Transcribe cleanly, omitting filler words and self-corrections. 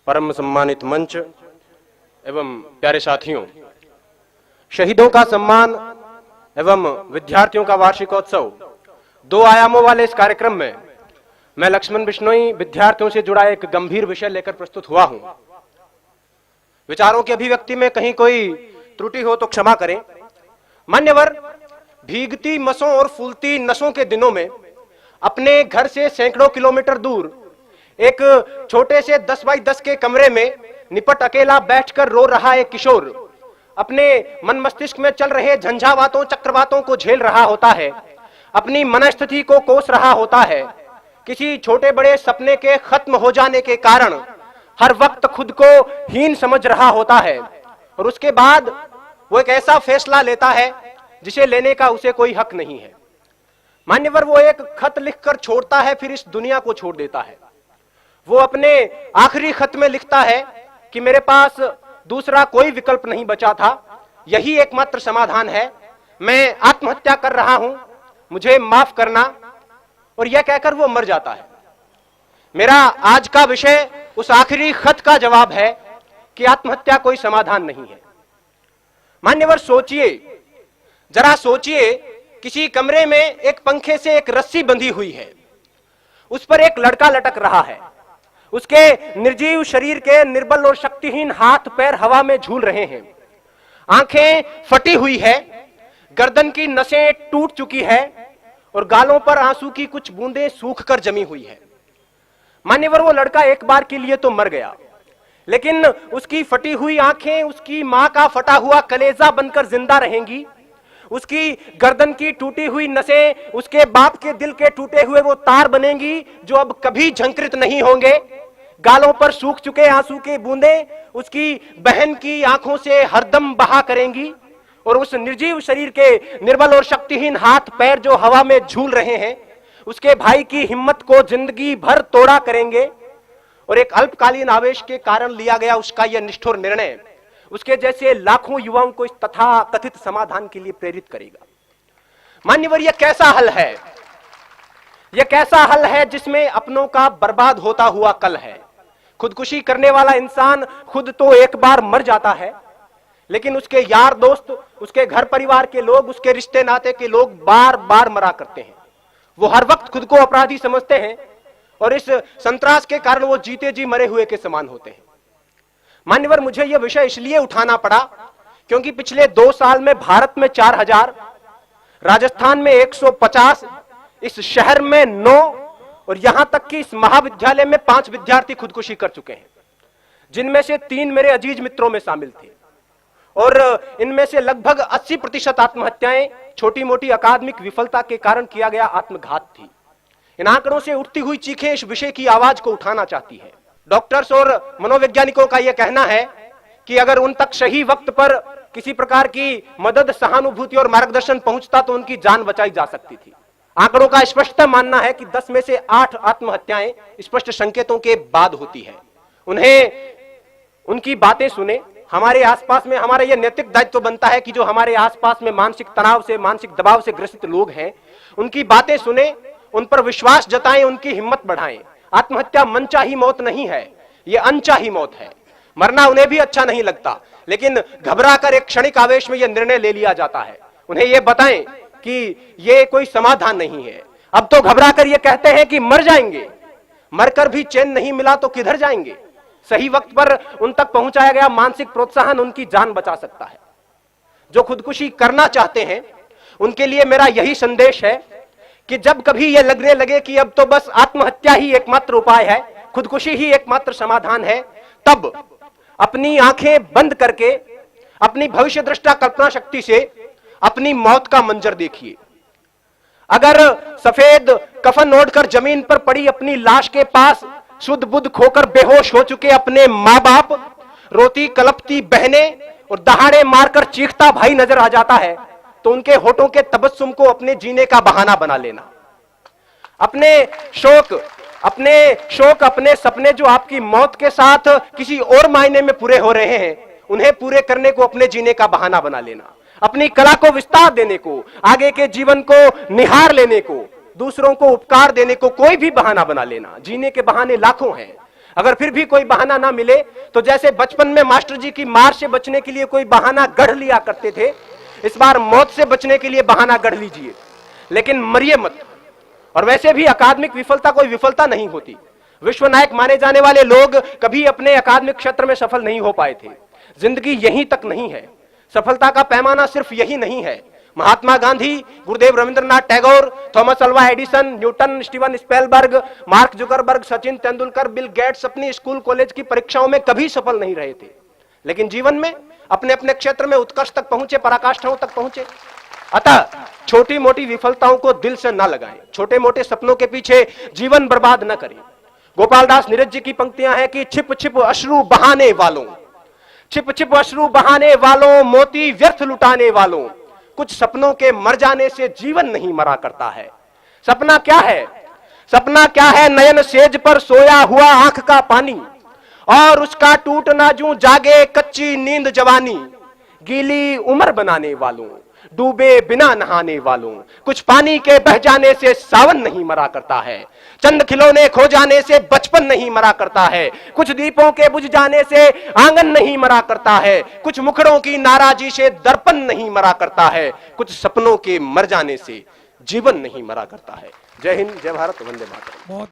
परम सम्मानित मंच एवं प्यारे साथियों, शहीदों का सम्मान एवं विद्यार्थियों का वार्षिकोत्सव दो आयामों वाले इस कार्यक्रम में मैं लक्ष्मण बिश्नोई विद्यार्थियों से जुड़ा एक गंभीर विषय लेकर प्रस्तुत हुआ हूं। विचारों की अभिव्यक्ति में कहीं कोई त्रुटि हो तो क्षमा करें। मान्यवर, भीगती मसों और फूलती नसों के दिनों में अपने घर से सैकड़ों किलोमीटर दूर एक छोटे से 10 बाई 10 के कमरे में निपट अकेला बैठकर रो रहा एक किशोर अपने मन मस्तिष्क में चल रहे झंझावातों चक्रवातों को झेल रहा होता है, अपनी मनस्थिति को कोस रहा होता है। किसी छोटे बड़े सपने के खत्म हो जाने के कारण हर वक्त खुद को हीन समझ रहा होता है और उसके बाद वो एक ऐसा फैसला लेता है जिसे लेने का उसे कोई हक नहीं है। मान्यवर, वो एक खत लिखकर छोड़ता है, फिर इस दुनिया को छोड़ देता है। वो अपने आखिरी खत में लिखता है कि मेरे पास दूसरा कोई विकल्प नहीं बचा था, यही एकमात्र समाधान है, मैं आत्महत्या कर रहा हूं, मुझे माफ करना। और यह कहकर वो मर जाता है। मेरा आज का विषय उस आखिरी खत का जवाब है कि आत्महत्या कोई समाधान नहीं है। मान्यवर, सोचिए, जरा सोचिए, किसी कमरे में एक पंखे से एक रस्सी बंधी हुई है, उस पर एक लड़का लटक रहा है, उसके निर्जीव शरीर के निर्बल और शक्तिहीन हाथ पैर हवा में झूल रहे हैं, आंखें फटी हुई है, गर्दन की नसें टूट चुकी है और गालों पर आंसू की कुछ बूंदें सूखकर जमी हुई है। मान्यवर, वो लड़का एक बार के लिए तो मर गया, लेकिन उसकी फटी हुई आंखें उसकी मां का फटा हुआ कलेजा बनकर जिंदा रहेंगी। उसकी गर्दन की टूटी हुई नसें उसके बाप के दिल के टूटे हुए वो तार बनेंगी जो अब कभी झंकृत नहीं होंगे। गालों पर सूख चुके आंसू की बूंदें उसकी बहन की आंखों से हरदम बहा करेंगी और उस निर्जीव शरीर के निर्बल और शक्तिहीन हाथ पैर जो हवा में झूल रहे हैं उसके भाई की हिम्मत को जिंदगी भर तोड़ा करेंगे। और एक अल्पकालीन आवेश के कारण लिया गया उसका यह निष्ठुर निर्णय उसके जैसे लाखों युवाओं को इस तथा कथित समाधान के लिए प्रेरित करेगा। मान्यवर, यह कैसा हल है? यह कैसा हल है जिसमें अपनों का बर्बाद होता हुआ कल है। खुदकुशी करने वाला इंसान खुद तो एक बार मर जाता है, लेकिन उसके यार दोस्त, उसके घर परिवार के लोग, उसके रिश्ते नाते के लोग बार बार मरा करते हैं। वो हर वक्त खुद को अपराधी समझते हैं और इस संतरास के कारण वो जीते जी मरे हुए के समान होते हैं। मान्यवर, मुझे यह विषय इसलिए उठाना पड़ा क्योंकि पिछले 2 साल में भारत में 4000, राजस्थान में 150, इस शहर में 9 और यहां तक कि इस महाविद्यालय में 5 विद्यार्थी खुदकुशी कर चुके हैं, जिनमें से 3 मेरे अजीज मित्रों में शामिल थे। और इनमें से लगभग 80% आत्महत्याएं छोटी मोटी अकादमिक विफलता के कारण किया गया आत्मघात थी। इन आंकड़ों से उठती हुई चीखें इस विषय की आवाज को उठाना चाहती है। डॉक्टर्स और मनोवैज्ञानिकों का यह कहना है कि अगर उन तक सही वक्त पर किसी प्रकार की मदद, सहानुभूति और मार्गदर्शन पहुंचता तो उनकी जान बचाई जा सकती थी। आंकड़ों का स्पष्ट मानना है कि 10 में से 8 आत्महत्याएं स्पष्ट संकेतों के बाद होती है। उन्हें उनकी बातें सुने। हमारे आसपास में हमारा यह नैतिक दायित्व बनता है कि जो हमारे आसपास में मानसिक तनाव से, मानसिक दबाव से ग्रसित लोग हैं, उनकी बातें सुने, उन पर विश्वास जताएं, उनकी हिम्मत बढ़ाएं। आत्महत्या मनचाही मौत नहीं है, यह अनचाही मौत है। मरना उन्हें भी अच्छा नहीं लगता, लेकिन घबराकर एक क्षणिक आवेश में यह निर्णय ले लिया जाता है। उन्हें यह बताएं कि यह कोई समाधान नहीं है। अब तो घबराकर यह कहते हैं कि मर जाएंगे, मरकर भी चैन नहीं मिला तो किधर जाएंगे। सही वक्त पर उन तक पहुंचाया गया मानसिक प्रोत्साहन उनकी जान बचा सकता है। जो खुदकुशी करना चाहते हैं उनके लिए मेरा यही संदेश है कि जब कभी यह लगने लगे कि अब तो बस आत्महत्या ही एकमात्र उपाय है, खुदकुशी ही एकमात्र समाधान है, तब अपनी आंखें बंद करके अपनी भविष्य दृष्टा कल्पना शक्ति से अपनी मौत का मंजर देखिए। अगर सफेद कफन ओढ़कर जमीन पर पड़ी अपनी लाश के पास शुद्ध बुद्ध खोकर बेहोश हो चुके अपने मां बाप, रोती कलपती बहनें और दहाड़े मारकर चीखता भाई नजर आ जाता है तो उनके होठों के तबस्सुम को अपने जीने का बहाना बना लेना। अपने शोक, अपने सपने जो आपकी मौत के साथ किसी और मायने में पूरे हो रहे हैं, उन्हें पूरे करने को अपने जीने का बहाना बना लेना। अपनी कला को विस्तार देने को, आगे के जीवन को निहार लेने को, दूसरों को उपकार देने को कोई भी बहाना बना लेना। जीने के बहाने लाखों हैं। अगर फिर भी कोई बहाना ना मिले तो जैसे बचपन में मास्टर जी की मार से बचने के लिए कोई बहाना गढ़ लिया करते थे, इस बार मौत से बचने के लिए बहाना गढ़ लीजिए, लेकिन मरिए मत। और वैसे भी अकादमिक विफलता कोई विफलता नहीं होती। विश्व नायक माने जाने वाले लोग कभी अपने अकादमिक क्षेत्र में सफल नहीं हो पाए थे। जिंदगी यहीं तक नहीं है, सफलता का पैमाना सिर्फ यही नहीं है। Mahatma Gandhi, Gurudev Rabindranath Tagore, Thomas Alva Edison, Newton, Steven Spielberg, Mark Zuckerberg, Sachin Tendulkar, Bill Gates अपनी स्कूल कॉलेज की परीक्षाओं में कभी सफल नहीं रहे थे, लेकिन जीवन में अपने अपने क्षेत्र में उत्कर्ष तक पहुंचे, पराकाष्ठाओं तक पहुंचे। अतः छोटी मोटी विफलताओं को दिल से न लगाएं, छोटे मोटे सपनों के पीछे जीवन बर्बाद न करें। गोपाल दास नीरज जी की पंक्तियां हैं कि छिप छिप अश्रु बहाने वालों, छिप छिप अश्रु बहाने वालों, मोती व्यर्थ लुटाने वालों, कुछ सपनों के मर जाने से जीवन नहीं मरा करता है। सपना क्या है? सपना क्या है? नयन सेज पर सोया हुआ आंख का पानी, और उसका टूटना जूं जागे कच्ची नींद जवानी, गीली उम्र बनाने वालों, डूबे बिना नहाने वालों, कुछ पानी के बह जाने से सावन नहीं मरा करता है, चंद खिलौने खो जाने से बचपन नहीं मरा करता है, कुछ दीपों के बुझ जाने से आंगन नहीं मरा करता है, कुछ मुखड़ों की नाराजी से दर्पण नहीं मरा करता है, कुछ सपनों के मर जाने से जीवन नहीं मरा करता है। जय हिंद, जय भारत, वंदे मातरम।